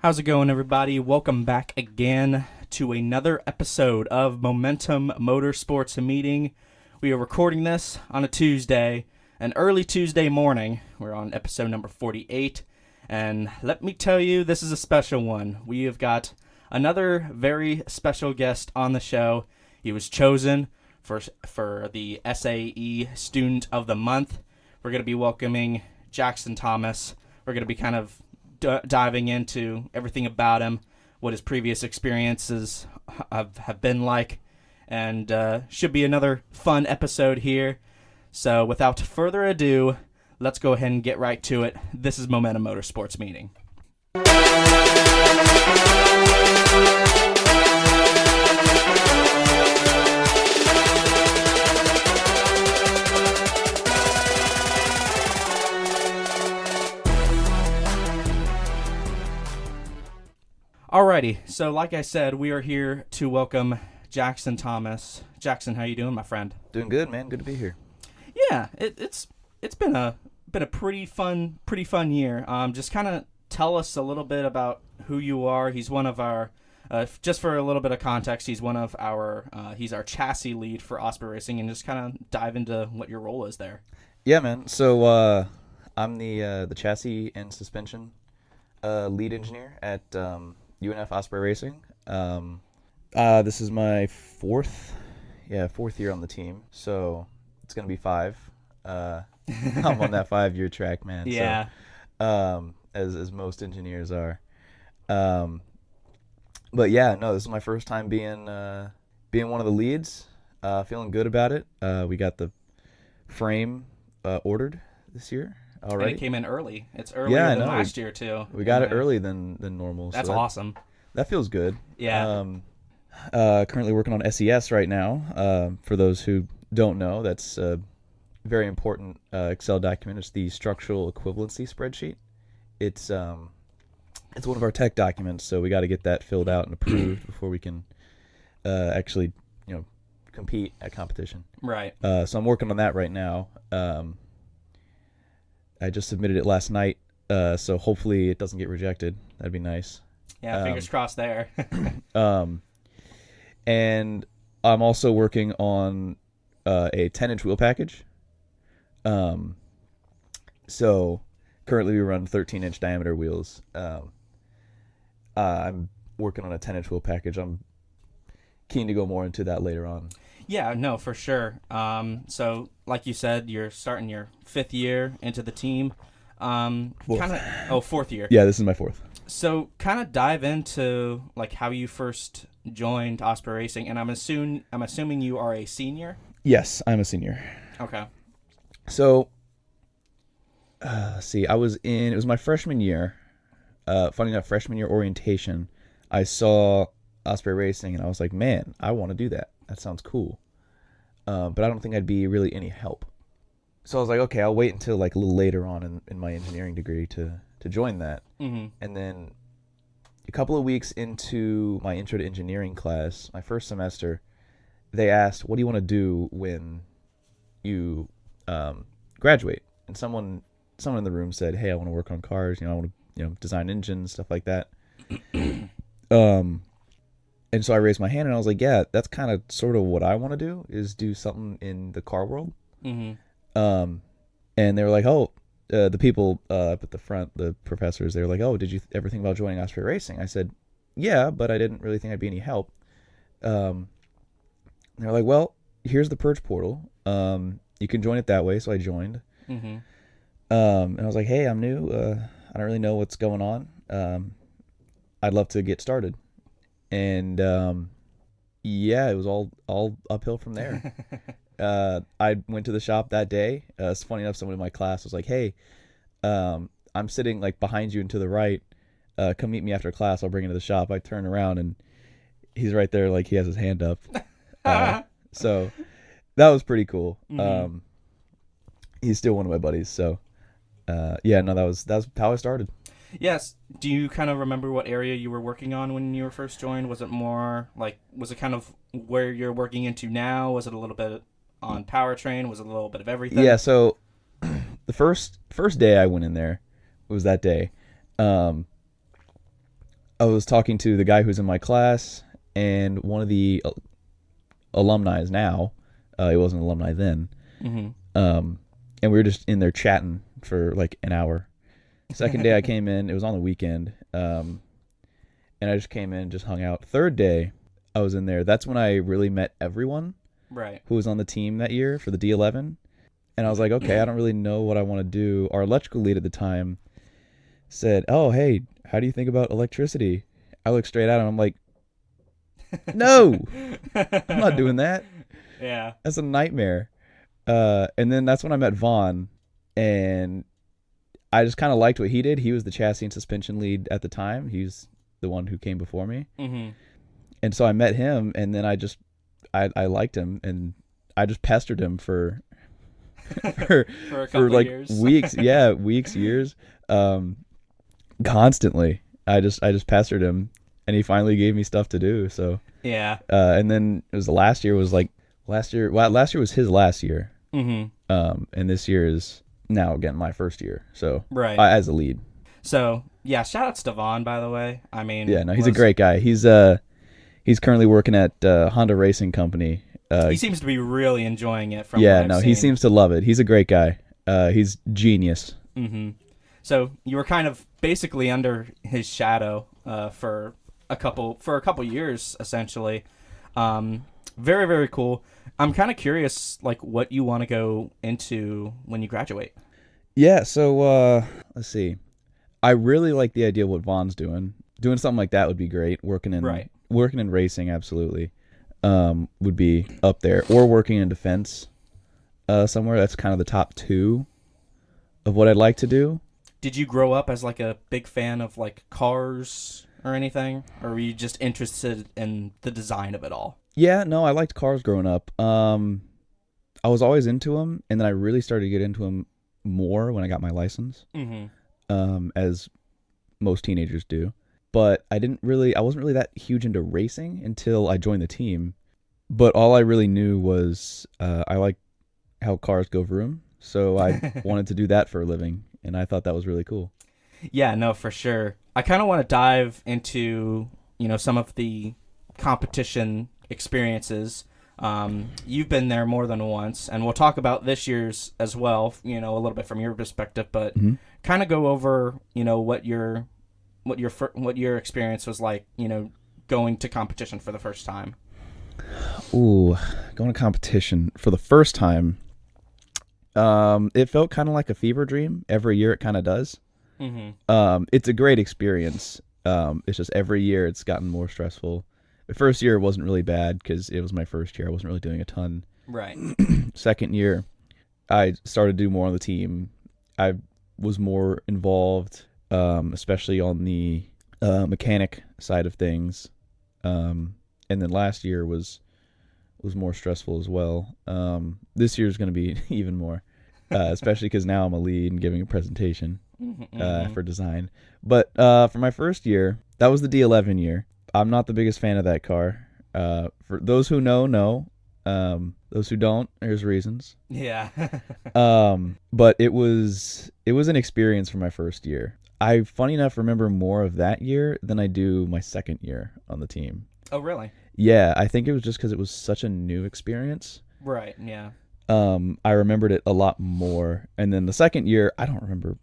How's it going, everybody? Welcome back again to another episode of Momentum Motorsports Meeting. We are recording this on a Tuesday, an early Tuesday morning. We're on episode number 48, and let me tell you, this is a special one. We have got another very special guest on the show. He was chosen for the SAE Student of the Month. We're going to be welcoming Jackson Thomas. We're going to be kind of diving into everything about him, what his previous experiences have been like, and should be another fun episode here. So without further ado, let's go ahead and get right to it. This is Momentum Motorsports Meeting. Alrighty, so like I said, we are here to welcome Jackson Thomas. Jackson, how you doing, my friend? Doing good, man. Good to be here. Yeah, it's been a pretty fun year. Just kind of tell us a little bit about who you are. He's one of our, just for a little bit of context, he's one of our, he's our chassis lead for Osprey Racing, and just kind of dive into what your role is there. Yeah, man. So I'm the chassis and suspension lead engineer at UNF Osprey Racing. This is my fourth year on the team, so it's gonna be 5. I'm on that 5-year track, man. Yeah. So, as most engineers are. But yeah, no, this is my first time being one of the leads. Feeling good about it. We got the frame ordered this year. All right. And it came in early. It's earlier than last year, too. We got it early than normal. That's awesome. That feels good. Yeah. Currently working on SES right now. For those who don't know, that's a very important Excel document. It's the structural equivalency spreadsheet. It's one of our tech documents, so we got to get that filled out and approved before we can actually, compete at competition. Right. So I'm working on that right now. I just submitted it last night, so hopefully it doesn't get rejected. That'd be nice. Yeah, fingers crossed there. And I'm also working on a 10-inch wheel package. So currently we run 13-inch diameter wheels. I'm working on a 10-inch wheel package. I'm keen to go more into that later on. Yeah, no, for sure. So, like you said, you're starting your 5th year into the team. Fourth year. Yeah, this is my 4th. So, kind of dive into like how you first joined Osprey Racing, and I'm assuming you are a senior. Yes, I'm a senior. Okay. So, it was my freshman year. Funny enough, freshman year orientation, I saw Osprey Racing, and I was like, man, I want to do that. That sounds cool. But I don't think I'd be really any help. So I was like, okay, I'll wait until like a little later on in my engineering degree to join that. Mm-hmm. And then a couple of weeks into my intro to engineering class, my first semester, they asked, what do you want to do when you graduate? And someone in the room said, hey, I want to work on cars. I want to design engines, stuff like that. And so I raised my hand and I was like, yeah, that's kind of sort of what I want to do, is do something in the car world. Mm-hmm. And they were like, oh, the people up at the front, the professors, they were like, oh, did you ever think about joining Osprey Racing? I said, yeah, but I didn't really think I'd be any help. And they were like, well, here's the Purge portal. You can join it that way. So I joined. Mm-hmm. And I was like, hey, I'm new. I don't really know what's going on. I'd love to get started. And it was all uphill from there. I went to the shop that day. It's funny enough, someone in my class was like, hey, I'm sitting like behind you and to the right. Come meet me after class. I'll bring you to the shop. I turn around and he's right there, like he has his hand up. So that was pretty cool. Mm-hmm. He's still one of my buddies. So that was how I started. Yes. Do you kind of remember what area you were working on when you were first joined? Was it more like, was it kind of where you're working into now? Was it a little bit on powertrain? Was it a little bit of everything? Yeah. So the first day I went in there was that day. I was talking to the guy who's in my class and one of the alumni now. He wasn't an alumni then. Mm-hmm. And we were just in there chatting for like an hour. Second day I came in, it was on the weekend. And I just came in, just hung out. Third day I was in there. That's when I really met everyone Right. who was on the team that year for the D11. And I was like, okay, I don't really know what I want to do. Our electrical lead at the time said, oh, hey, how do you think about electricity? I looked straight at him. I'm like, no, I'm not doing that. Yeah. That's a nightmare. And then that's when I met Vaughn, and I just kind of liked what he did. He was the chassis and suspension lead at the time. He's the one who came before me. Mm-hmm. And so I met him, and then I liked him, and I just pestered him for For a couple like years. weeks, years, constantly. I just pestered him, and he finally gave me stuff to do. So Yeah. and then it was last year was his last year. Mm-hmm. And this year is now again my first year. So Right. as a lead. So yeah, shout outs to Vaughn, by the way. I mean, Yeah, no, he's a great guy. He's currently working at Honda Racing Company. He seems to be really enjoying it. From yeah, what I've no, seen. he seems to love it. He's a great guy. He's genius. Mm-hmm. So you were kind of basically under his shadow for a couple years, essentially. Very, very cool. I'm kind of curious, like, what you want to go into when you graduate. Yeah, so let's see. I really like the idea of what Vaughn's doing. Doing something like that would be great. Working in racing, absolutely, would be up there. Or working in defense somewhere. That's kind of the top two of what I'd like to do. Did you grow up as like a big fan of like cars or anything, or were you just interested in the design of it all? Yeah, no, I liked cars growing up. I was always into them, and then I really started to get into them more when I got my license, as most teenagers do. But I wasn't really that huge into racing until I joined the team. But all I really knew was I like how cars go vroom, so I wanted to do that for a living, and I thought that was really cool. Yeah, no, for sure. I kind of want to dive into, some of the competition experiences. You've been there more than once, and we'll talk about this year's as well, a little bit from your perspective, but kind of go over, what your experience was like, going to competition for the first time. Ooh, going to competition for the first time. It felt kind of like a fever dream. Every year it kind of does. It's a great experience. It's just every year it's gotten more stressful. The first year wasn't really bad because it was my first year. I wasn't really doing a ton. Right. Second year, I started to do more on the team. I was more involved, especially on the mechanic side of things. And then last year was more stressful as well. This year is going to be even more, especially because now I'm a lead and giving a presentation for design. But for my first year, that was the D11 year. I'm not the biggest fan of that car. For those who know. Those who don't, there's reasons. Yeah. But it was an experience for my first year. I, funny enough, remember more of that year than I do my second year on the team. Oh, really? Yeah, I think it was just because it was such a new experience. Right, yeah. I remembered it a lot more. And then the second year, I don't remember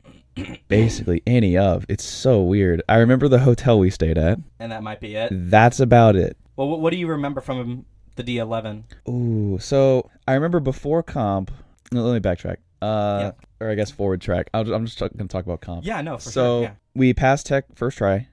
basically any of. It's so weird. I remember the hotel we stayed at. And that might be it. That's about it. Well, what do you remember from the D11? Ooh, so I remember before comp. No, let me backtrack. Or I guess forward track. I'm just going to talk about comp. Yeah, no, for sure. So we passed tech first try,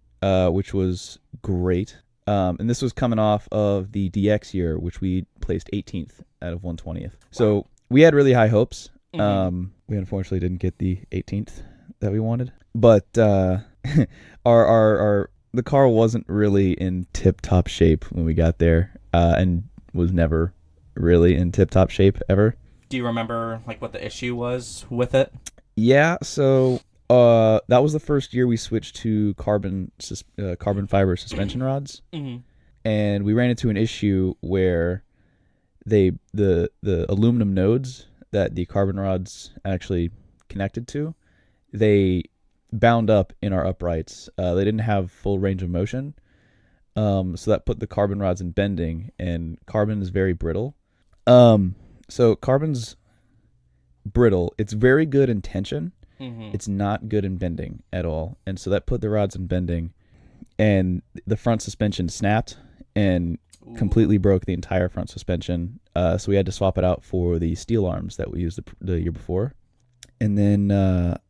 which was great. And this was coming off of the DX year, which we placed 18th out of 120th. So we had really high hopes. We unfortunately didn't get the 18th that we wanted. But our the car wasn't really in tip-top shape when we got there, and was never really in tip-top shape ever. Do you remember like what the issue was with it? Yeah, so that was the first year we switched to carbon fiber suspension rods, and we ran into an issue where the aluminum nodes that the carbon rods actually connected to, they bound up in our uprights. They didn't have full range of motion. So that put the carbon rods in bending, and carbon is very brittle. So carbon's brittle. It's very good in tension. Mm-hmm. It's not good in bending at all. And so that put the rods in bending, and the front suspension snapped and completely broke the entire front suspension. So we had to swap it out for the steel arms that we used the year before. And then,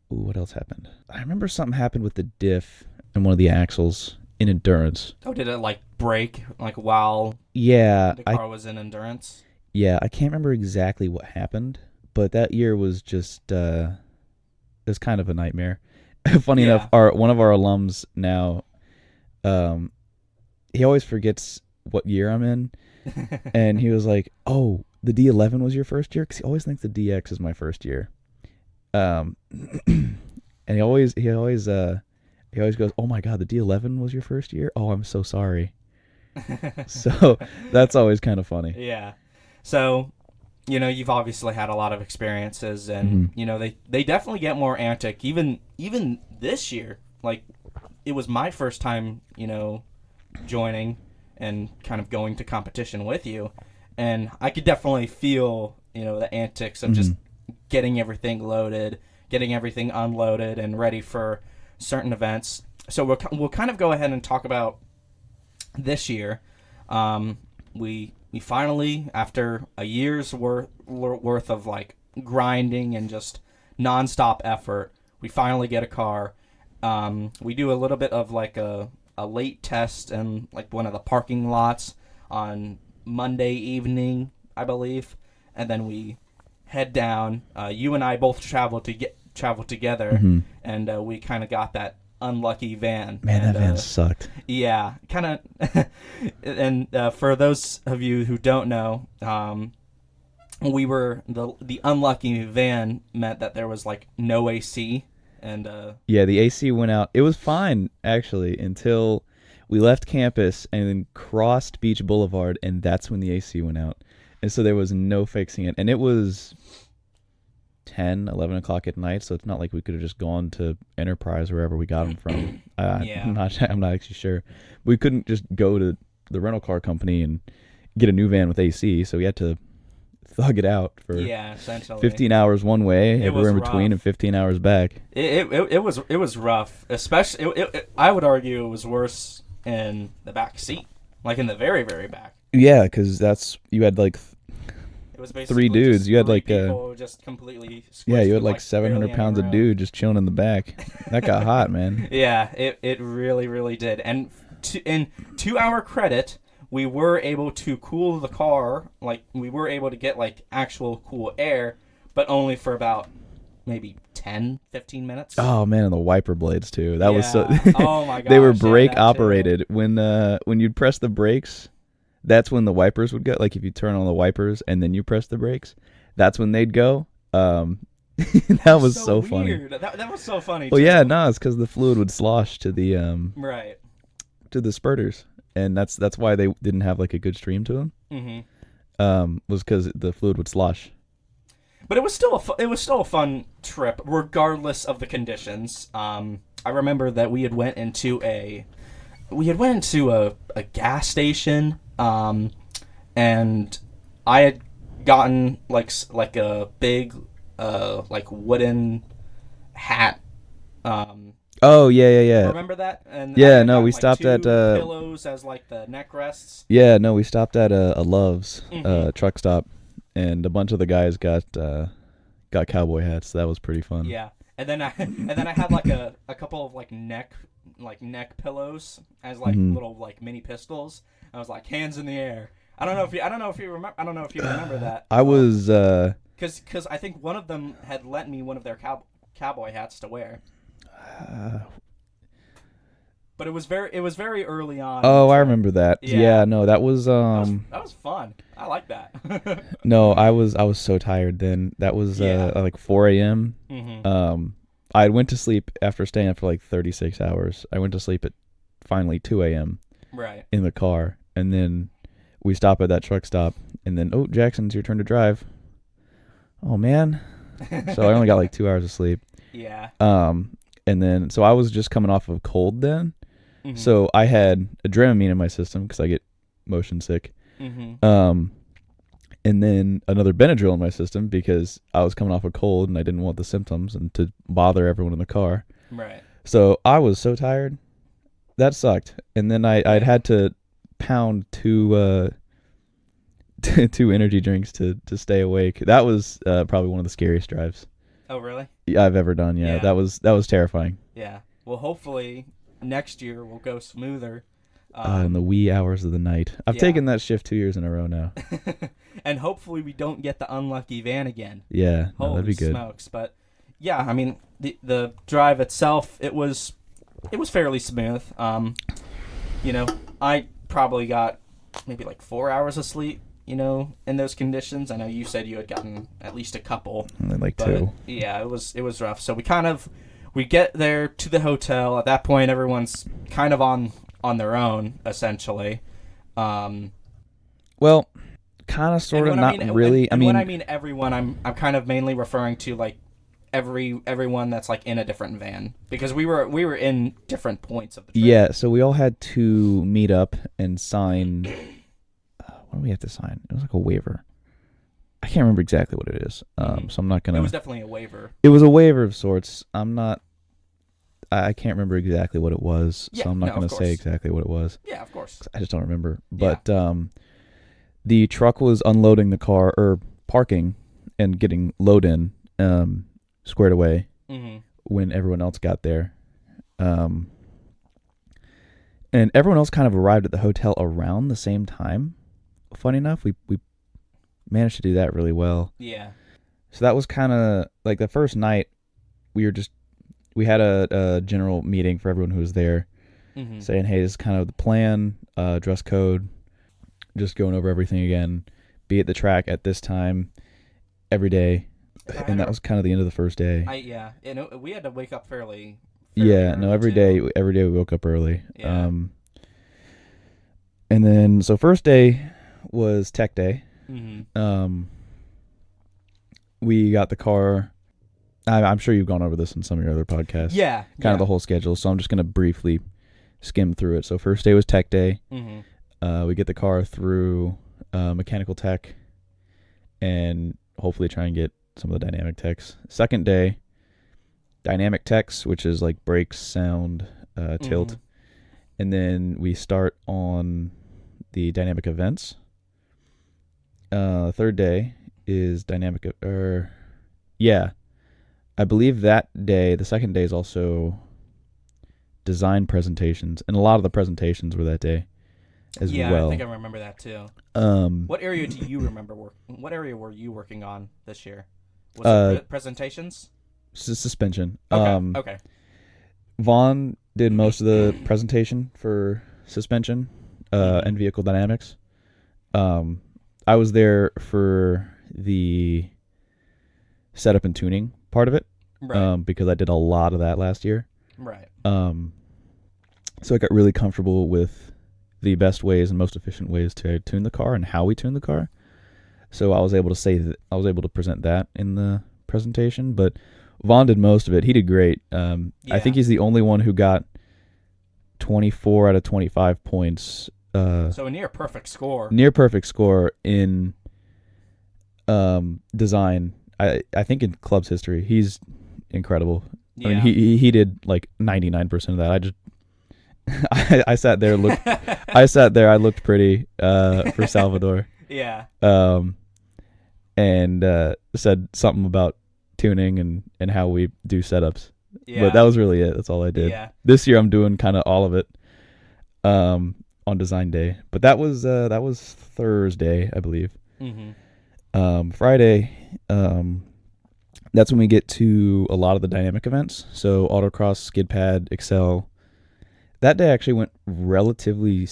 what else happened? I remember something happened with the diff and one of the axles in endurance. Oh, did it like break like while Yeah, the car was in endurance? Yeah, I can't remember exactly what happened, but that year was just it was kind of a nightmare. Funny enough, one of our alums now, he always forgets what year I'm in, and he was like, "Oh, the D11 was your first year?" Because he always thinks the DX is my first year. And he always goes, "Oh my God, the D11 was your first year? Oh, I'm so sorry." So that's always kind of funny. Yeah. So, you've obviously had a lot of experiences, and they definitely get more antic. Even this year, like it was my first time, joining and kind of going to competition with you, and I could definitely feel, the antics of just getting everything loaded, getting everything unloaded, and ready for certain events. So we'll kind of go ahead and talk about this year. We finally, after a year's worth of like grinding and just nonstop effort, we finally get a car. We do a little bit of like a late test in like one of the parking lots on Monday evening, I believe, and then we head down. You and I both travel together, and we kind of got that unlucky van. Man, that van sucked. Yeah, kind of. And for those of you who don't know, we were the unlucky van meant that there was like no AC, and yeah, the AC went out. It was fine actually until we left campus and then crossed Beach Boulevard, and that's when the AC went out, and so there was no fixing it, and it was 11 o'clock at night, so it's not like we could have just gone to Enterprise or wherever we got them from. Yeah. I'm not actually sure. We couldn't just go to the rental car company and get a new van with AC, so we had to thug it out for essentially 15 hours one way, everywhere in rough. between, and 15 hours back. It was rough, especially. I would argue it was worse in the back seat, like in the very, very back. Yeah, because you had like it was basically 3 dudes. You had like just completely. You had like 700 barely pounds of dude just chilling in the back. That got hot, man. Yeah, it really, really did. And to our credit, we were able to cool the car. Like we were able to get like actual cool air, but only for about maybe 10, 15 minutes. Oh man, and the wiper blades too. That was so. Oh my gosh, they were brake operated. When you'd press the brakes, that's when the wipers would go. Like if you turn on the wipers and then you press the brakes, that's when they'd go. That was so funny. That was so funny. Well, yeah, no, it's because the fluid would slosh to the right to the spurters, and that's why they didn't have like a good stream to them. Was because the fluid would slosh. But it was still a fun trip, regardless of the conditions. I remember that we had went into a gas station, and I had gotten like a big like wooden hat. Oh yeah. Remember that? And yeah, no, we stopped at pillows as like the neck rests. Yeah, no, we stopped at a Love's truck stop, and a bunch of the guys got cowboy hats. So that was pretty fun. Yeah, and then I had like a couple of like neck pillows as like little like mini pistols. I was like hands in the air. I don't know if you remember that. I was because I think one of them had lent me one of their cowboy hats to wear. But it was very early on. Oh, I remember that. Yeah, no, that was that was fun. I like that. No, I was so tired then. That was like 4 a.m. I went to sleep after staying up for like 36 hours. I went to sleep at finally 2 a.m. Right. in the car, and then we stop at that truck stop, and then Jackson, it's your turn to drive. Oh man. So I only got like 2 hours of sleep. Yeah. And then, so I was just coming off of a cold then. Mm-hmm. So I had Dramamine in my system because I get motion sick. Mm-hmm. And then another Benadryl in my system because I was coming off a cold and I didn't want the symptoms and to bother everyone in the car. Right. So I was so tired. That sucked. And then I'd had to pound two energy drinks to stay awake. That was probably one of the scariest drives Oh, really? I've ever done. Yeah. That was terrifying. Yeah. Well, hopefully next year will go smoother. In the wee hours of the night. I've taken that shift 2 years in a row now. And hopefully we don't get the unlucky van again. Yeah, Holy that'd be good. Smokes. But yeah, I mean the drive itself, it was fairly smooth. I probably got maybe like 4 hours of sleep, in those conditions. I know you said you had gotten at least a couple. Like but 2. Yeah, it was rough. So we get there to the hotel. At that point, everyone's kind of on their own, essentially. Well, kind of, sort of, not really. When I mean everyone, I'm kind of mainly referring to like everyone that's like in a different van, because we were in different points of the trip. Yeah, so we all had to meet up and sign. What do we have to sign? It was like a waiver. I can't remember exactly what it is. So I'm not gonna. It was definitely a waiver. It was a waiver of sorts. I can't remember exactly what it was, so I'm not going to say exactly what it was. Yeah, of course. I just don't remember. But the truck was unloading the car, or parking and getting load in, squared away when everyone else got there. And everyone else kind of arrived at the hotel around the same time. Funny enough, we managed to do that really well. Yeah. So that was kind of like the first night. We had a general meeting for everyone who was there, saying, hey, this is kind of the plan, dress code, just going over everything again, be at the track at this time every day. And that was kind of the end of the first day. We had to wake up fairly every too. day we woke up early. Yeah. And then, so first day was tech day. We got the car. I'm sure you've gone over this in some of your other podcasts. Yeah. Kind of the whole schedule. So I'm just going to briefly skim through it. So first day was tech day. We get the car through mechanical tech and hopefully try and get some of the dynamic techs. Second day, dynamic techs, which is like brakes, sound, tilt. And then we start on the dynamic events. Third day is dynamic, I believe that day, the second day, is also design presentations, and a lot of the presentations were that day as well. Yeah, I think I remember that too. What area do you remember what area were you working on this year? Was it presentations? Suspension. Okay. Vaughn did most of the presentation for suspension and vehicle dynamics. I was there for the setup and tuning part of it, right. Because I did a lot of that last year. Right. So I got really comfortable with the best ways and most efficient ways to tune the car and how we tune the car. So I was able to present that in the presentation, but Vaughn did most of it. He did great. I think he's the only one who got 24 out of 25 points. So a near perfect score. Near perfect score in design. I think in club's history, he's incredible. Yeah. I mean, he did like 99% of that. I sat there, I looked pretty for Salvador. Yeah. And said something about tuning and how we do setups. Yeah. But that was really it. That's all I did. Yeah. This year I'm doing kind of all of it on design day. But that was Thursday, I believe. Friday, that's when we get to a lot of the dynamic events. So autocross, skid pad, Excel. That day actually went relatively It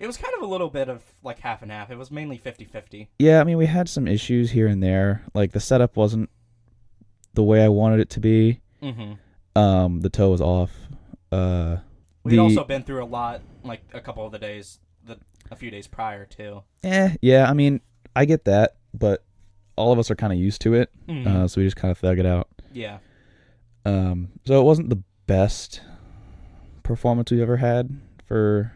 was kind of a little bit of like half and half. It was mainly 50-50. Yeah, I mean, we had some issues here and there. Like the setup wasn't the way I wanted it to be. The toe was off. We'd also been through a lot, like a couple of the days, a few days prior too. Yeah, I mean, I get that, but all of us are kind of used to it, so we just kind of thug it out. Yeah. So it wasn't the best performance we've ever had for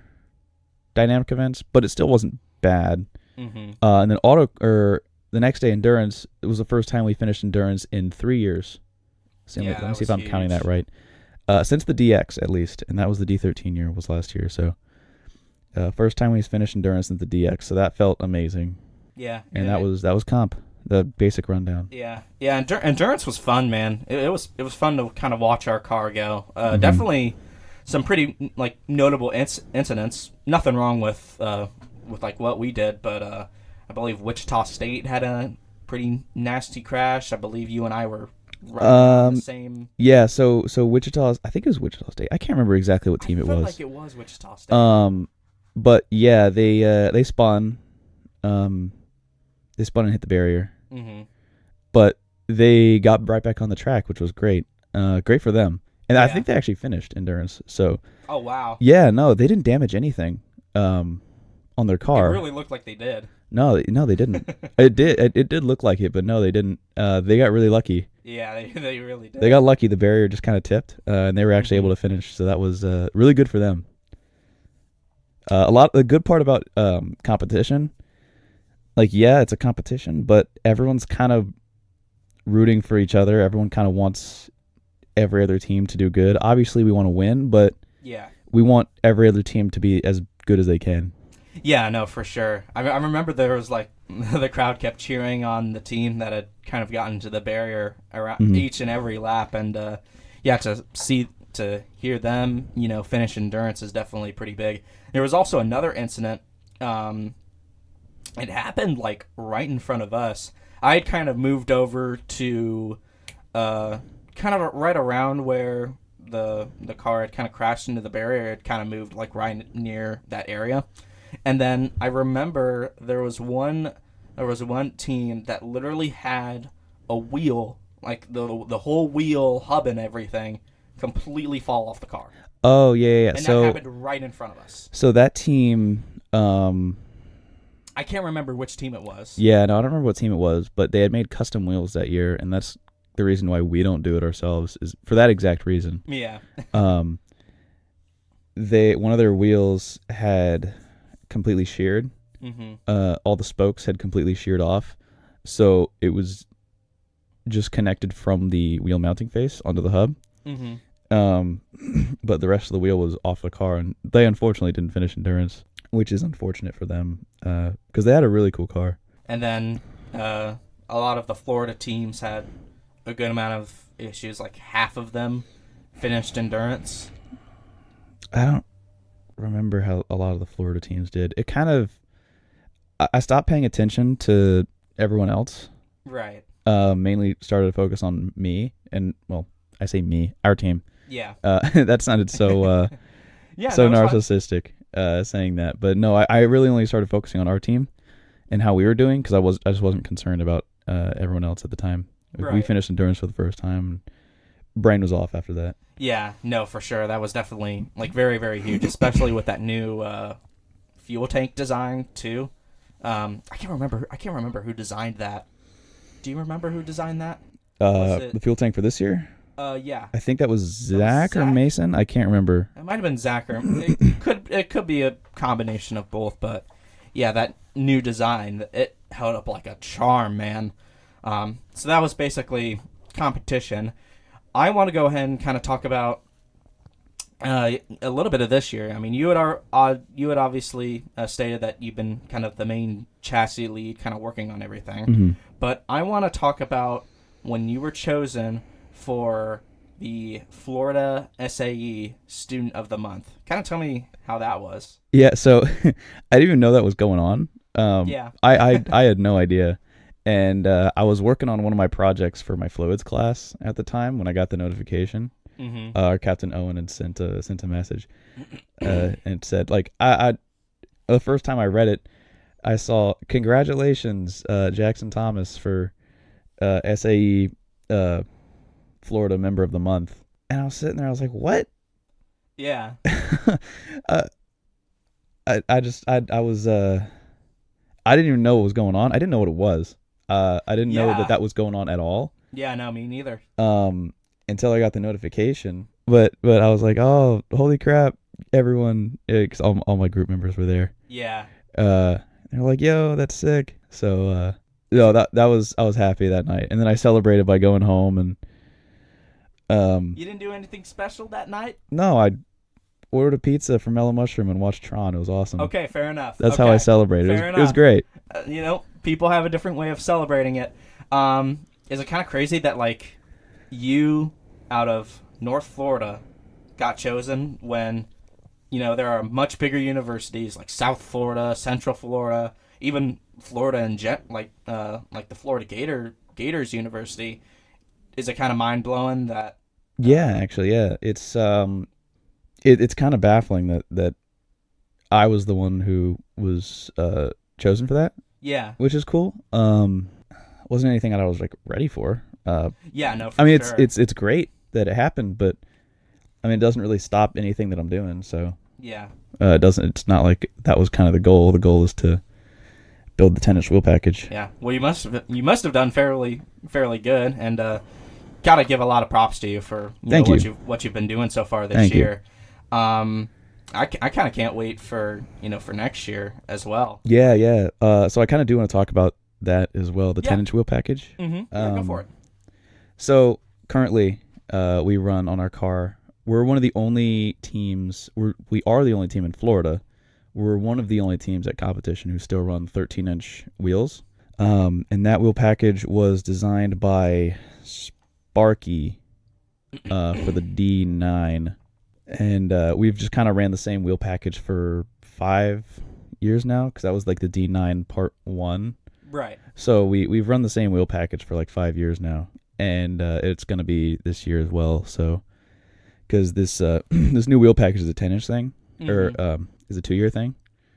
dynamic events, but it still wasn't bad. Mm-hmm. And then the next day, endurance, it was the first time we finished endurance in 3 years. So Yeah, let me that see if was I'm counting huge. that right. Since the DX, at least, and that was the D13 year was last year. So first time we finished endurance since the DX, so that felt amazing. Yeah. And yeah, that was comp, the basic rundown. Yeah, yeah. Endurance was fun, man. It was fun to kind of watch our car go. Mhm. Definitely some pretty like notable incidents. Nothing wrong with like what we did, but I believe Wichita State had a pretty nasty crash. I believe you and I were right around the same. Yeah, so Wichita, I think it was Wichita State. I can't remember exactly what team I it felt was. like it was Wichita State. But yeah, they spun, and hit the barrier. Mm-hmm. But they got right back on the track, which was great. Great for them. And I Yeah. think they actually finished endurance. So Oh wow. yeah, no, they didn't damage anything on their It car. really looked like they did. No, they didn't. It did look like it, but no, they didn't. They got really lucky. Yeah, they really did. They got lucky. The barrier just kind of tipped, and they were actually able to finish. So that was really good for them. The good part about competition, like, yeah, it's a competition, but everyone's kind of rooting for each other. Everyone kind of wants every other team to do good. Obviously, we want to win, but Yeah. we want every other team to be as good as they can. Yeah, no, for sure. I remember there was like the crowd kept cheering on the team that had kind of gotten to the barrier around each and every lap, and yeah, to hear them, finish endurance is definitely pretty big. There was also another incident. It happened like right in front of us. I had kind of moved over to kind of right around where the car had kind of crashed into the barrier. It kind of moved like right near that area. And then I remember there was one team that literally had a wheel, like the whole wheel hub and everything, completely fall off the car. Oh yeah. And So that happened right in front of us. so that team, I can't remember which team it was. yeah, no, I don't remember what team it was, but they had made custom wheels that year, and that's the reason why we don't do it ourselves, is for that exact reason. Yeah. One of their wheels had completely sheared. All the spokes had completely sheared off, so it was just connected from the wheel mounting face onto the hub. But the rest of the wheel was off the car, and they unfortunately didn't finish endurance, which is unfortunate for them, because they had a really cool car. And then a lot of the Florida teams had a good amount of issues. Like half of them finished endurance. I don't remember how a lot of the Florida teams did. It kind of, I stopped paying attention to everyone else. Right. Mainly started to focus on me, and well, I say me, our team. Yeah. That sounded so Yeah. so that was fun. narcissistic saying that, but no, I really only started focusing on our team and how we were doing, because I just wasn't concerned about everyone else at the time. We Right. finished endurance for the first time. Brain was off after that. Yeah, no, for sure. That was definitely like very, very huge, especially with that new fuel tank design too. I can't remember who designed that. Do you remember who designed that? Was it- The fuel tank for this year, Yeah, I think that was Zach or Zach? Mason. I can't remember. it might have been Zach or it could be a combination of both, but yeah, that new design, it held up like a charm, man. So that was basically competition. I want to go ahead and kind of talk about a little bit of this year. I mean, you had obviously stated that you've been kind of the main chassis lead, kind of working on everything. But I want to talk about when you were chosen for the Florida SAE Student of the Month. Kind of tell me how that was. Yeah, so I didn't even know that was going on. Yeah. I had no idea. And I was working on one of my projects for my fluids class at the time when I got the notification. Our Captain Owen had sent a message and said, like, I the first time I read it, I saw, congratulations, Jackson Thomas, for SAE Florida Member of the Month. And I was sitting there, I was like, what? Yeah. I didn't even know what was going on. I didn't know what it was. I didn't know Yeah. that was going on at all. Yeah, no, me neither. until I got the notification. But I was like, oh, holy crap, everyone, because all my group members were there. Yeah. They're like, yo, that's sick. So, no, I was happy that night. And then I celebrated by going home and, You didn't do anything special that night? no, I ordered a pizza from Mellow Mushroom and watched Tron. It was awesome. Okay, fair enough. That's how I celebrated. It was great. People have a different way of celebrating it. Is it kind of crazy that, like, you out of North Florida got chosen when, there are much bigger universities like South Florida, Central Florida, even Florida and like the Florida Gators University? Is it kind of mind blowing that? Yeah, actually, yeah. It's it's kind of baffling that I was the one who was chosen for that. Yeah, which is cool. Wasn't anything that I was like ready for. Yeah, no. I mean, it's great that it happened, but I mean, it doesn't really stop anything that I'm doing. So yeah, it doesn't. It's not like that was kind of the goal. The goal is to build the 10-inch wheel package. Yeah. Well, you must have done fairly good, and gotta give a lot of props to you for what you've been doing so far this year. I kind of can't wait for next year as well. Yeah. So I kind of do want to talk about that as well. The 10-inch wheel package. Mm-hmm. Yeah, go for it. So currently, we run on our car. We're one of the only teams. We are the only team in Florida. We're one of the only teams at competition who still run 13-inch wheels. And that wheel package was designed by Sparky for the D9. And we've just kind of ran the same wheel package for 5 years now, because that was like the D9 Part 1. Right. So we've run the same wheel package for like 5 years now, and it's going to be this year as well. So because this this new wheel package is a 10-inch thing, or is a 2-year thing.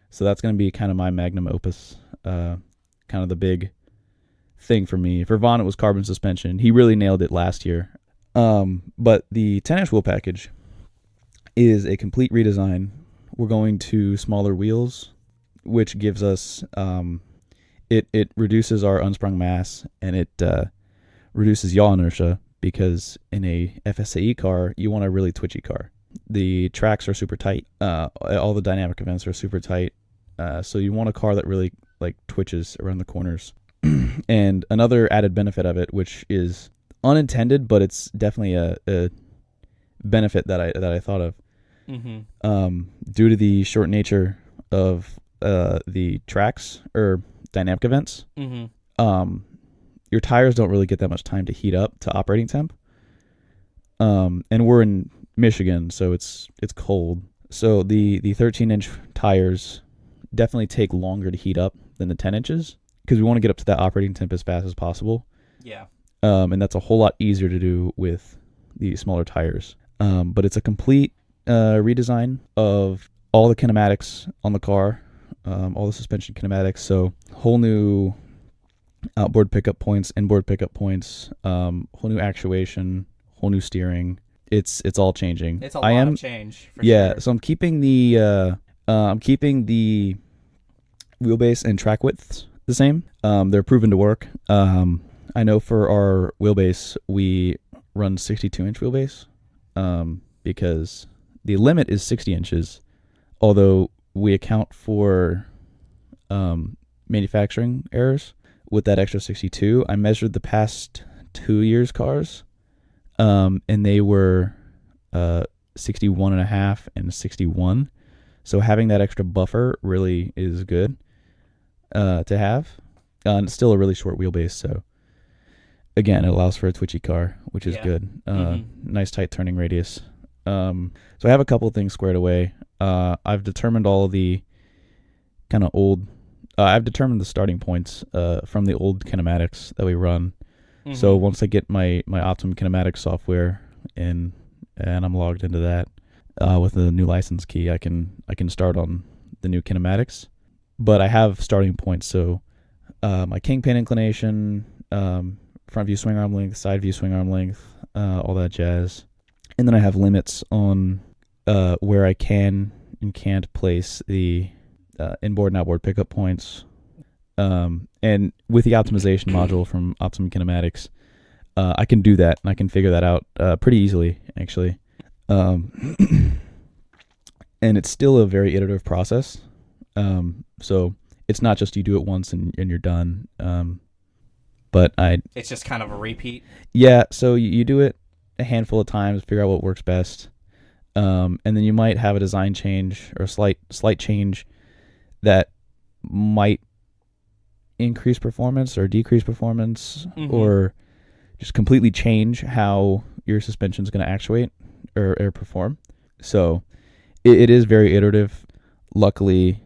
So that's going to be kind of my magnum opus, kind of the big thing for me. For Vaughn, it was carbon suspension. He really nailed it last year. But the 10-inch wheel package is a complete redesign. We're going to smaller wheels, which gives us it reduces our unsprung mass, and it reduces yaw inertia, because in a FSAE car you want a really twitchy car. The tracks are super tight. All the dynamic events are super tight. So you want a car that really like twitches around the corners. And another added benefit of it, which is unintended, but it's definitely a benefit that I thought of. Mm-hmm. Due to the short nature of the tracks or dynamic events, your tires don't really get that much time to heat up to operating temp. And we're in Michigan, so it's cold. So the 13-inch tires definitely take longer to heat up than the 10 inches, because we want to get up to that operating temp as fast as possible. Yeah. And that's a whole lot easier to do with the smaller tires. But it's a complete redesign of all the kinematics on the car, all the suspension kinematics. So whole new outboard pickup points, inboard pickup points, whole new actuation, whole new steering. It's all changing. It's a lot of change. For sure. So I'm keeping the wheelbase and track widths the same. They're proven to work. I know for our wheelbase we run 62-inch wheelbase, because the limit is 60 inches, although we account for manufacturing errors with that extra 62. I measured the past 2 years' cars, and they were 61 and a half and 61. So having that extra buffer really is good to have. And it's still a really short wheelbase, so again, it allows for a twitchy car, which is good. Nice tight turning radius. So I have a couple of things squared away. I've determined all of the kind of old... I've determined the starting points from the old kinematics that we run. Mm-hmm. So once I get my Optimum Kinematics software in, and I'm logged into that with a new license key, I can start on the new kinematics. But I have starting points, so my kingpin inclination, front view swing arm length, side view swing arm length, all that jazz. And then I have limits on where I can and can't place the inboard and outboard pickup points. And with the optimization module from Optimum Kinematics, I can do that, and I can figure that out pretty easily, actually. And it's still a very iterative process. So it's not just you do it once and you're done. But it's just kind of a repeat. Yeah, so you do it a handful of times, figure out what works best. And then you might have a design change or a slight change that might increase performance or decrease performance, or just completely change how your suspension is going to actuate or perform. So it is very iterative. Luckily,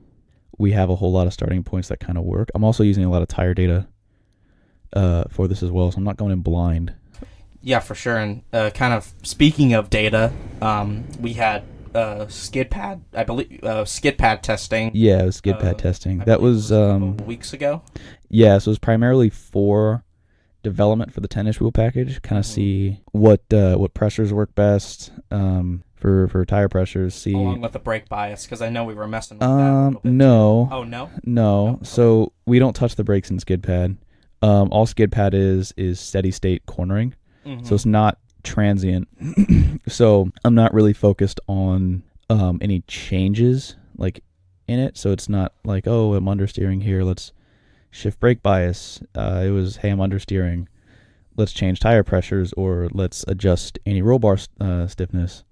we have a whole lot of starting points that kind of work. I'm also using a lot of tire data for this as well, so I'm not going in blind. Yeah, for sure. And kind of speaking of data, we had skid pad, I believe, skid pad testing. Yeah, it was skid pad testing. That was a couple weeks ago. Yeah, so it was primarily for development for the 10-inch wheel package. Kind of see what pressures work best for tire pressures. See along with the brake bias, because I know we were messing with that a little bit. No. Oh no. No. Okay. So we don't touch the brakes in skid pad. All skid pad is steady state cornering. So it's not transient. So I'm not really focused on any changes like in it. So it's not like, oh, I'm understeering here, let's shift brake bias. It was, hey, I'm understeering, let's change tire pressures, or let's adjust any roll bar stiffness.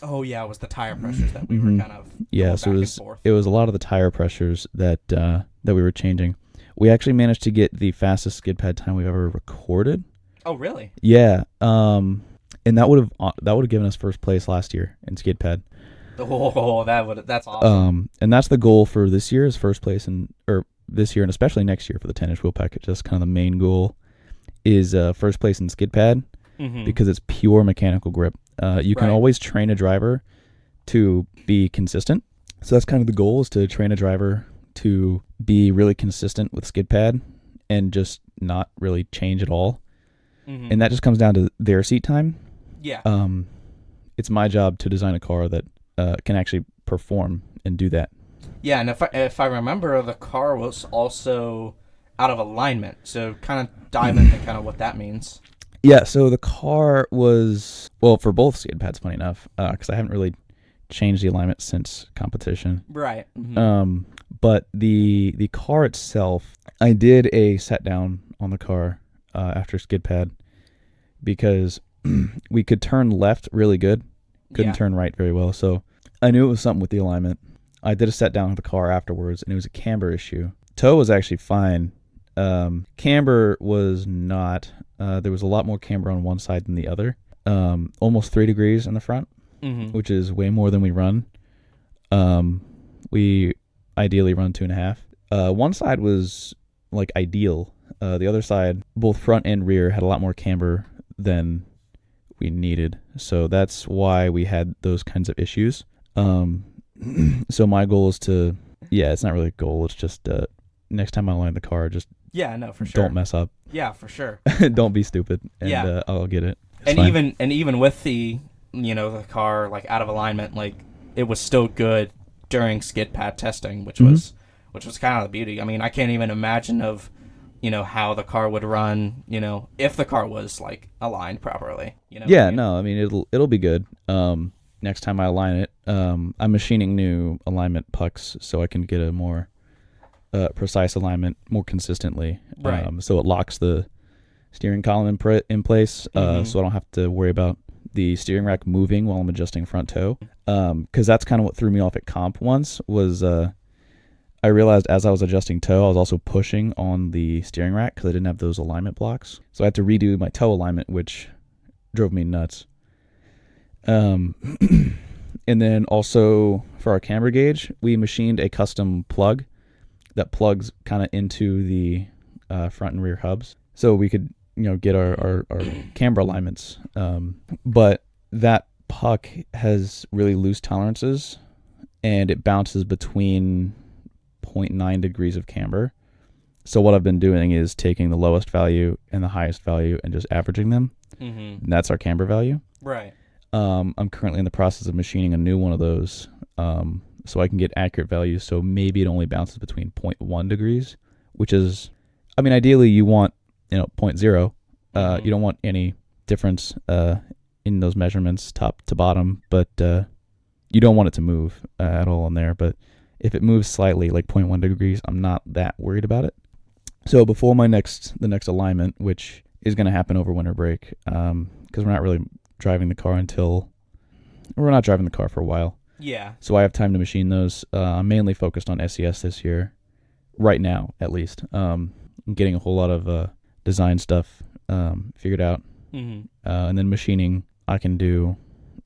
Oh yeah, it was the tire pressures that we were kind of going so it was a lot of the tire pressures that we were changing. We actually managed to get the fastest skid pad time we've ever recorded. Oh really? Yeah. And that would have given us first place last year in skid pad. Oh, that's awesome. And that's the goal for this year, is first place, or this year and especially next year for the 10-inch wheel package. That's kind of the main goal, is first place in skid pad, because it's pure mechanical grip. You can always train a driver to be consistent. So that's kind of the goal, is to train a driver to be really consistent with skid pad and just not really change at all. And that just comes down to their seat time. Yeah. It's my job to design a car that can actually perform and do that. Yeah, and if I remember, the car was also out of alignment. So kind of dive into kind of what that means. Yeah, so the car was, well, for both skid pads, funny enough, because I haven't really changed the alignment since competition. Right. But the car itself, I did a set down on the car after skid pad, because we could turn left really good, couldn't turn right very well. So I knew it was something with the alignment. I did a set down with the car afterwards, and it was a camber issue. Toe was actually fine. Camber was not. There was a lot more camber on one side than the other. Almost 3 degrees in the front, which is way more than we run. We ideally run 2.5. One side was like ideal. The other side, both front and rear, had a lot more camber than we needed. So that's why we had those kinds of issues. So my goal is to, it's not really a goal. It's just next time I line the car, just for sure. Don't mess up. Yeah, for sure. Don't be stupid, and I'll get it. It's and fine. even with the the car like out of alignment, like it was still good during skid pad testing, which was kind of the beauty. I mean, I can't even imagine of how the car would run, if the car was like aligned properly. No, I mean it'll be good. Next time I align it, I'm machining new alignment pucks so I can get a more precise alignment more consistently. Right. So it locks the steering column in place, so I don't have to worry about the steering rack moving while I'm adjusting front toe. Because that's kind of what threw me off at comp once, was I realized as I was adjusting toe, I was also pushing on the steering rack because I didn't have those alignment blocks. So I had to redo my toe alignment, which drove me nuts. And then also for our camber gauge, we machined a custom plug that plugs kind of into the front and rear hubs, so we could get our camber alignments. But that puck has really loose tolerances, and it bounces between 0.9 degrees of camber. So what I've been doing is taking the lowest value and the highest value and just averaging them. And that's our camber value. Right. I'm currently in the process of machining a new one of those, so I can get accurate values. So maybe it only bounces between 0.1 degrees, which is, I mean, ideally you want 0.0, You don't want any difference in those measurements top to bottom, but you don't want it to move at all in there. But if it moves slightly, like 0.1 degrees, I'm not that worried about it. So before the next alignment, which is going to happen over winter break, because we're not really driving the car we're not driving the car for a while. Yeah. So I have time to machine those. I'm mainly focused on SES this year, right now at least. I'm getting a whole lot of design stuff figured out, and then machining I can do.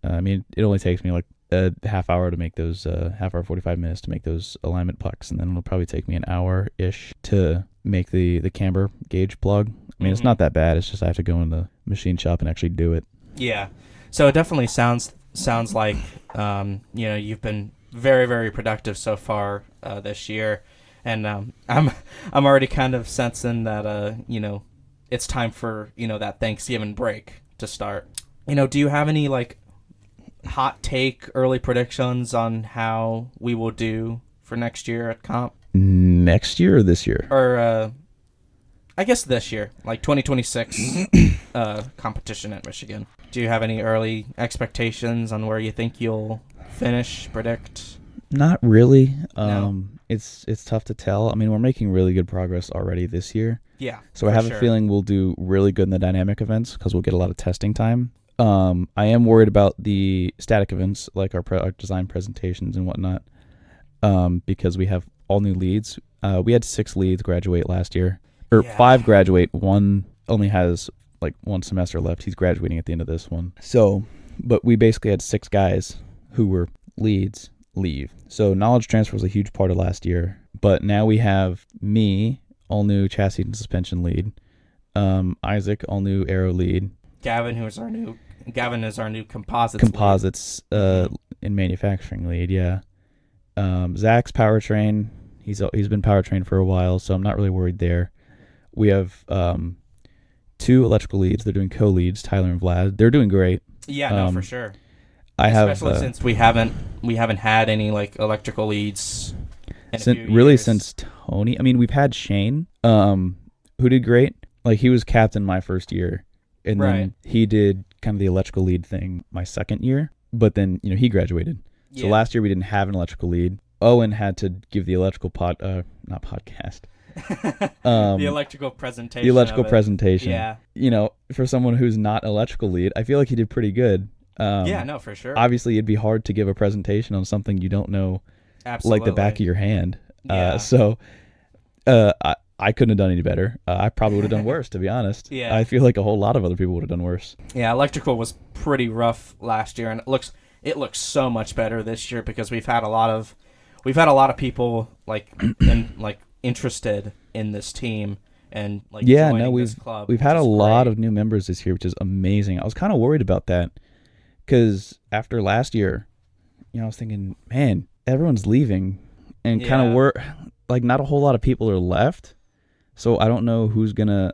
It only takes me like a half hour to make those, 45 minutes to make those alignment pucks, and then it'll probably take me an hour-ish to make the camber gauge plug. It's not that bad. It's just I have to go in the machine shop and actually do it. Yeah. So it definitely sounds like you've been very, very productive so far this year, and I'm already kind of sensing that it's time for that Thanksgiving break to start. Do you have any like hot take early predictions on how we will do for next year at comp? Next year or this year? Or I guess this year, like 2026 competition at Michigan. Do you have any early expectations on where you think you'll finish, predict? Not really. No. It's tough to tell. We're making really good progress already this year. Yeah. So I have a feeling we'll do really good in the dynamic events because we'll get a lot of testing time. I am worried about the static events, like our design presentations and whatnot, because we have all new leads. We had 6 leads graduate last year, or 5 graduate. One only has like 1 semester left. He's graduating at the end of this one. So, but we basically had 6 guys who were leads leave. So knowledge transfer was a huge part of last year. But now we have me, all new chassis and suspension lead. Isaac, all new aero lead. Gavin is our new composites in manufacturing lead. Yeah. Zach's powertrain. He's been powertrain for a while, so I'm not really worried there. We have 2 electrical leads. They're doing co-leads, Tyler and Vlad. They're doing great. Yeah, no, for sure. Especially since we haven't had any like electrical leads since Tony. We've had Shane, who did great. Like he was captain my first year, and then he did kind of the electrical lead thing my second year. But then he graduated. So last year we didn't have an electrical lead. Owen had to give the electrical the electrical presentation. The electrical presentation. Yeah. For someone who's not electrical lead, I feel like he did pretty good. For sure. Obviously, it'd be hard to give a presentation on something you don't know, absolutely, like the back of your hand. Yeah. I couldn't have done any better. I probably would have done worse, to be honest. Yeah. I feel like a whole lot of other people would have done worse. Yeah, electrical was pretty rough last year, and it looks so much better this year because we've had a lot of people interested in this team and joining this club. We've had a lot of new members this year, which is amazing. I was kind of worried about that because after last year, I was thinking, man, everyone's leaving, and kind of not a whole lot of people are left. So I don't know who's gonna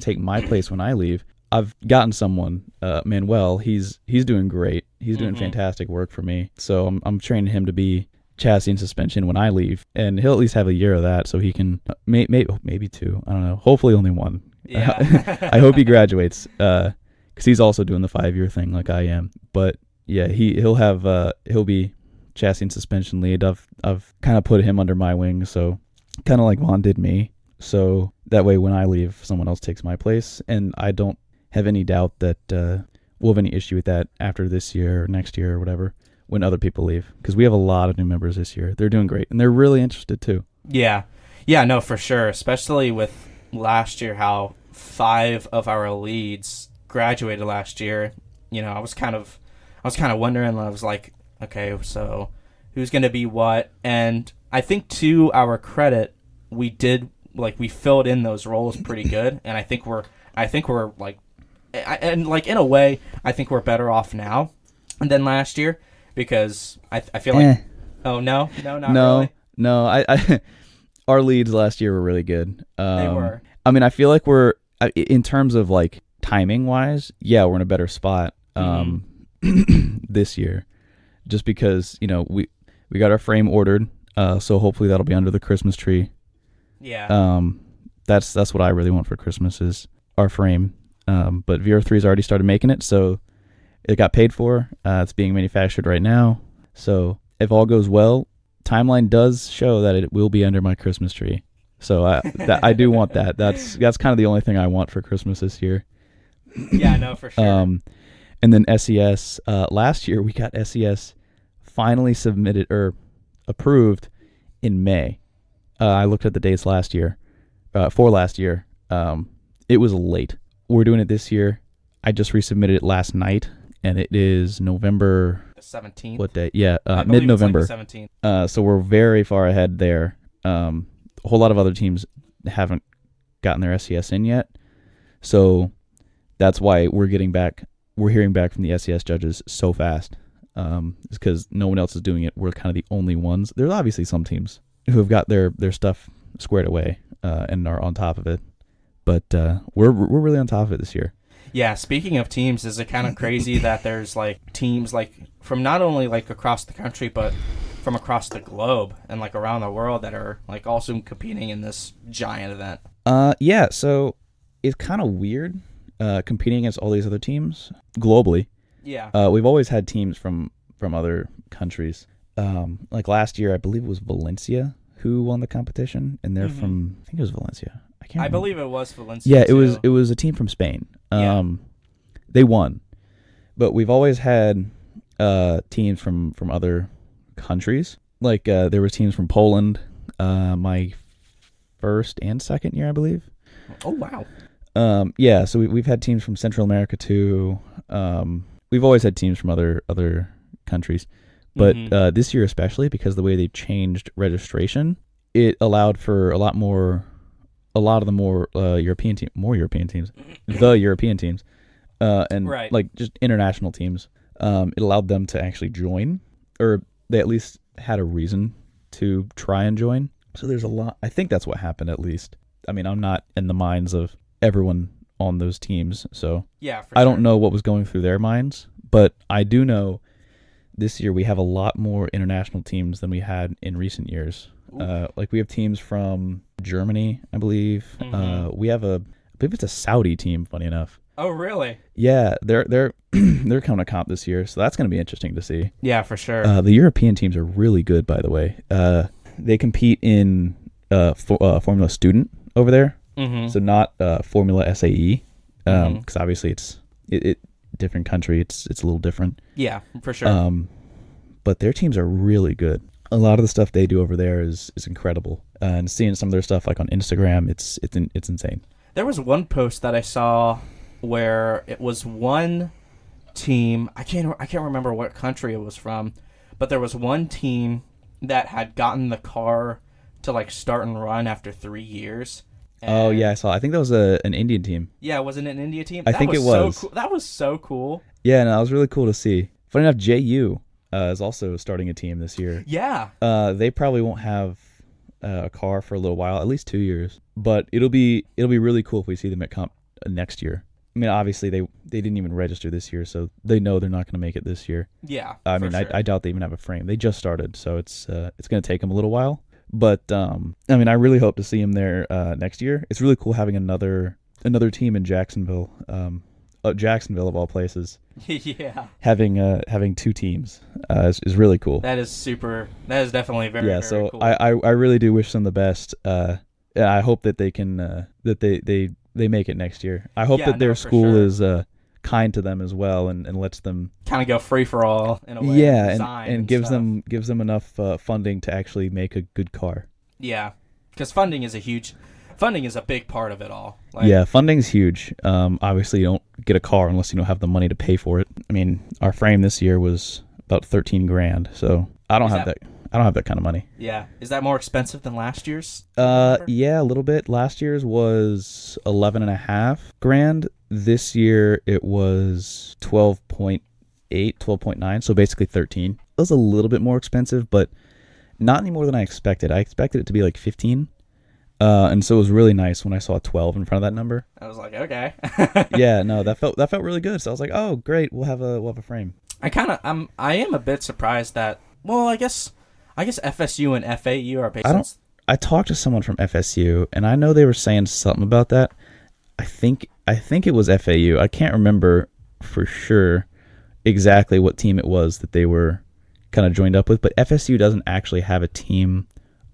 take my place when I leave. I've gotten someone, Manuel. He's doing great. He's doing fantastic work for me. So I'm training him to be chassis and suspension when I leave, and he'll at least have a year of that, so he can maybe 2. I don't know. Hopefully only 1. Yeah. I hope he graduates, because he's also doing the 5-year thing like I am. But yeah, he'll be chassis and suspension lead. I've kind of put him under my wing, so kind of like Vaughn did me. So that way, when I leave, someone else takes my place, and I don't have any doubt that we'll have any issue with that after this year or next year or whatever when other people leave, because we have a lot of new members this year. They're doing great, and they're really interested too. Yeah, no, for sure. Especially with last year, how 5 of our leads graduated last year. I was kind of wondering. I was like, okay, so who's going to be what? And I think to our credit, we did we filled in those roles pretty good, and I think we're in a way, I think we're better off now than last year, because I feel like oh not really. No, I our leads last year were really good. They were. I feel like we're in terms of timing wise, we're in a better spot this year, just because we got our frame ordered, so hopefully that'll be under the Christmas tree. Yeah. That's what I really want for Christmas is our frame. But VR3's already started making it, so it got paid for. It's being manufactured right now. So if all goes well, timeline does show that it will be under my Christmas tree. So I do want that. That's kind of the only thing I want for Christmas this year. Yeah, no, for sure. And then SES. Last year we got SES finally submitted or approved in May. I looked at the dates last year. For last year, it was late. We're doing it this year. I just resubmitted it last night, and it is November The 17th. What day? Yeah, I believe mid-November. It's like the 17th. So we're very far ahead there. A whole lot of other teams haven't gotten their SES in yet, so that's why we're hearing back from the SES judges so fast. It's because no one else is doing it. We're kind of the only ones. There's obviously some teams who have got their stuff squared away and are on top of it, but we're really on top of it this year. Yeah, speaking of teams, is it kind of crazy that there's like teams like from not only like across the country but from across the globe and like around the world that are like also competing in this giant event? Yeah, so it's kind of weird competing against all these other teams globally. Yeah. We've always had teams from other countries. Like last year, I believe it was Valencia who won the competition, and they're from, I think it was Valencia. I believe it was Valencia. Yeah, too. it was a team from Spain. Yeah. They won, but we've always had teams from other countries. Like there were teams from Poland, my first and second year, I believe. Oh wow. Yeah, so we've had teams from Central America too. We've always had teams from other countries, but this year especially because the way they changed registration, it allowed for a lot of the more European teams, the European teams, and Right. like just international teams. It allowed them to actually join, or they at least had a reason to try and join. So there's a lot. I think that's what happened at least. I mean, I'm not in the minds of everyone on those teams, so Yeah, for I sure. don't know what was going through their minds, but I do know this year we have a lot more international teams than we had in recent years. Like we have teams from Germany, I believe. We have I believe it's a Saudi team. Funny enough. Oh really? Yeah, they're they're coming to comp this year, so that's going to be interesting to see. Yeah, for sure. The European teams are really good, by the way. They compete in Formula Student over there, so not Formula SAE, because obviously it's different country. It's a little different. Yeah, for sure. But their teams are really good. A lot of the stuff they do over there is incredible, and seeing some of their stuff like on Instagram, it's insane. There was one post that I saw where it was one team. I can't remember what country it was from, but there was one team that had gotten the car to like start and run after 3 years. Oh yeah, I saw. I think that was an Indian team. Yeah, wasn't it an India team? I think it was. So cool. That was so cool. Yeah, no, that was really cool to see. Funny enough, JU is also starting a team this year. Yeah. They probably won't have a car for a little while, at least 2 years. But it'll be really cool if we see them at comp next year. I mean, obviously they didn't even register this year, so they know they're not going to make it this year. Yeah. I mean, sure. I doubt they even have a frame. They just started, so it's going to take them a little while. But I mean, I really hope to see them there next year. It's really cool having another team in Jacksonville. Jacksonville of all places. Yeah. Having two teams is really cool. That is definitely very, very so cool. I really do wish them the best. And I hope that they can that they make it next year. I hope that their school sure. is kind to them as well and lets them kind of go free for all in a way. Yeah, and gives stuff. them enough funding to actually make a good car. Yeah, because funding is a big part of it all. Yeah, funding's huge. Obviously, you don't get a car unless you don't have the money to pay for it. I mean, our frame this year was about $13,000, so I don't have that. I don't have that kind of money. Yeah, is that more expensive than last year's? Yeah, a little bit. Last year's was $11,500. This year it was 12.8, 12.9, so basically 13. It was a little bit more expensive, but not any more than I expected. I expected it to be like 15. And so it was really nice when I saw 12 in front of that number. I was like, okay. Yeah, no, that felt really good. So I was like, oh, great, we'll have a frame. I am a bit surprised that. Well, I guess FSU and FAU are based. I talked to someone from FSU, and I know they were saying something about that. I think it was FAU. I can't remember for sure exactly what team it was that they were kind of joined up with, but FSU doesn't actually have a team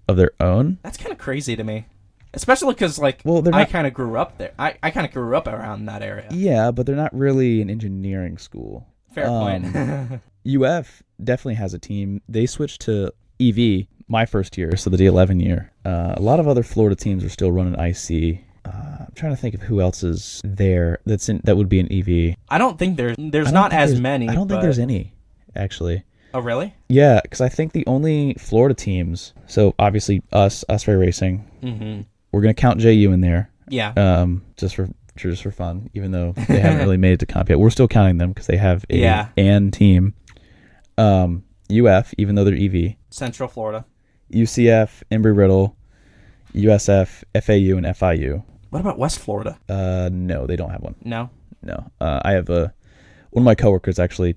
of their own. That's kind of crazy to me. Especially because, like, I kind of grew up there. I kind of grew up around that area. Yeah, but they're not really an engineering school. Fair point. UF definitely has a team. They switched to EV my first year, so the D11 year. A lot of other Florida teams are still running IC. I'm trying to think of who else is there that would be an EV. I don't think there's not as many. I don't think there's any, actually. Oh, really? Yeah, because I think the only Florida teams, so obviously us, Osprey Racing, we're going to count JU in there. Yeah. Just for fun, even though they haven't really made it to comp yet. We're still counting them because they have an team. UF, even though they're EV. Central Florida. UCF, Embry-Riddle, USF, FAU, and FIU. What about West Florida? No, they don't have one. No? No. I have one of my coworkers actually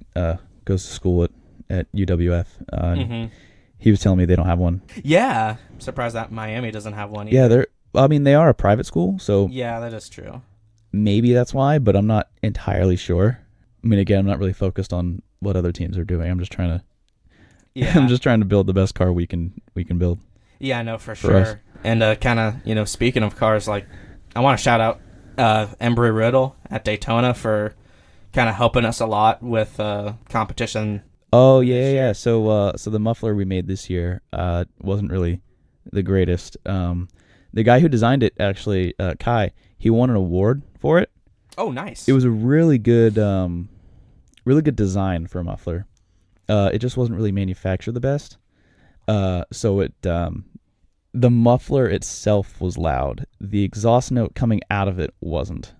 goes to school at UWF. He was telling me they don't have one. Yeah. I'm surprised that Miami doesn't have one either. Yeah, they are a private school, so yeah, that is true. Maybe that's why, but I'm not entirely sure. I mean, again, I'm not really focused on what other teams are doing. I'm just trying to build the best car we can build. Yeah, no, for sure. Us. And kind of, speaking of cars, like, I want to shout out Embry-Riddle at Daytona for kind of helping us a lot with competition. Oh yeah. So the muffler we made this year wasn't really the greatest. The guy who designed it, actually, Kai, he won an award for it. Oh, nice. It was a really good design for a muffler. It just wasn't really manufactured the best. So the muffler itself was loud. The exhaust note coming out of it wasn't,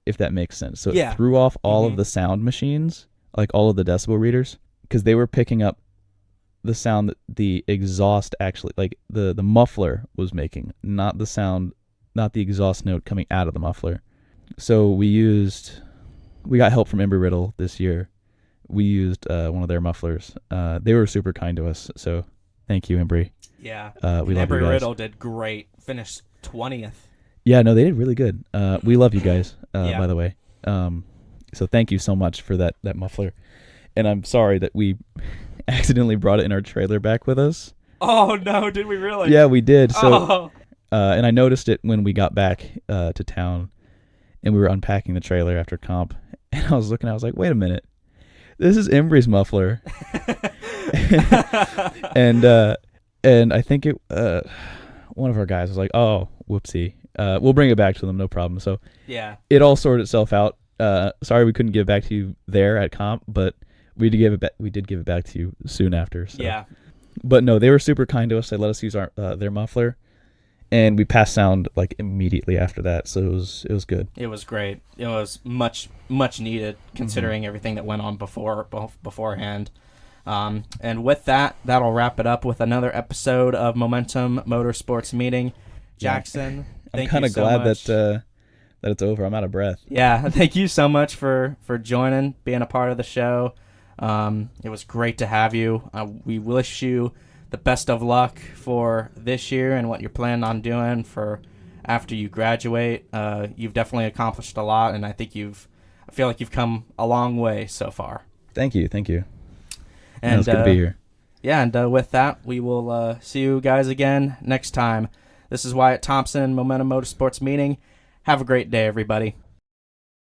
if that makes sense. So it threw off all of the sound machines, like all of the decibel readers, because they were picking up the sound that the exhaust actually, like the muffler was making, not the sound, not the exhaust note coming out of the muffler. So we got help from Embry-Riddle this year. We used one of their mufflers. They were super kind to us, so thank you, Embry. Yeah, we love you guys. Embry-Riddle did great. Finished 20th. Yeah, no, they did really good. We love you guys, by the way. So thank you so much for that muffler. And I'm sorry that we accidentally brought it in our trailer back with us. Oh, no, did we really? Yeah, we did. So, and I noticed it when we got back to town, and we were unpacking the trailer after comp. And I was looking, I was like, wait a minute. This is Embry's muffler. And I think one of our guys was like, oh, whoopsie. We'll bring it back to them, no problem. So yeah, it all sorted itself out. Sorry we couldn't give it back to you there at comp, but we did give it back to you soon after. So. Yeah. But no, they were super kind to us. They let us use their muffler, and we passed sound like immediately after that. So it was good. It was great. It was much needed considering everything that went on beforehand. And with that, that'll wrap it up with another episode of Momentum Motorsports Meeting. Jackson, I'm kind of glad that it's over. I'm out of breath. Yeah, thank you so much for joining, being a part of the show. It was great to have you. We wish you the best of luck for this year and what you're planning on doing for after you graduate. You've definitely accomplished a lot, and I feel like you've come a long way so far. Thank you. And it's good to be here. Yeah, and with that, we will see you guys again next time. This is Wyatt Thompson, Momentum Motorsports Meeting. Have a great day, everybody.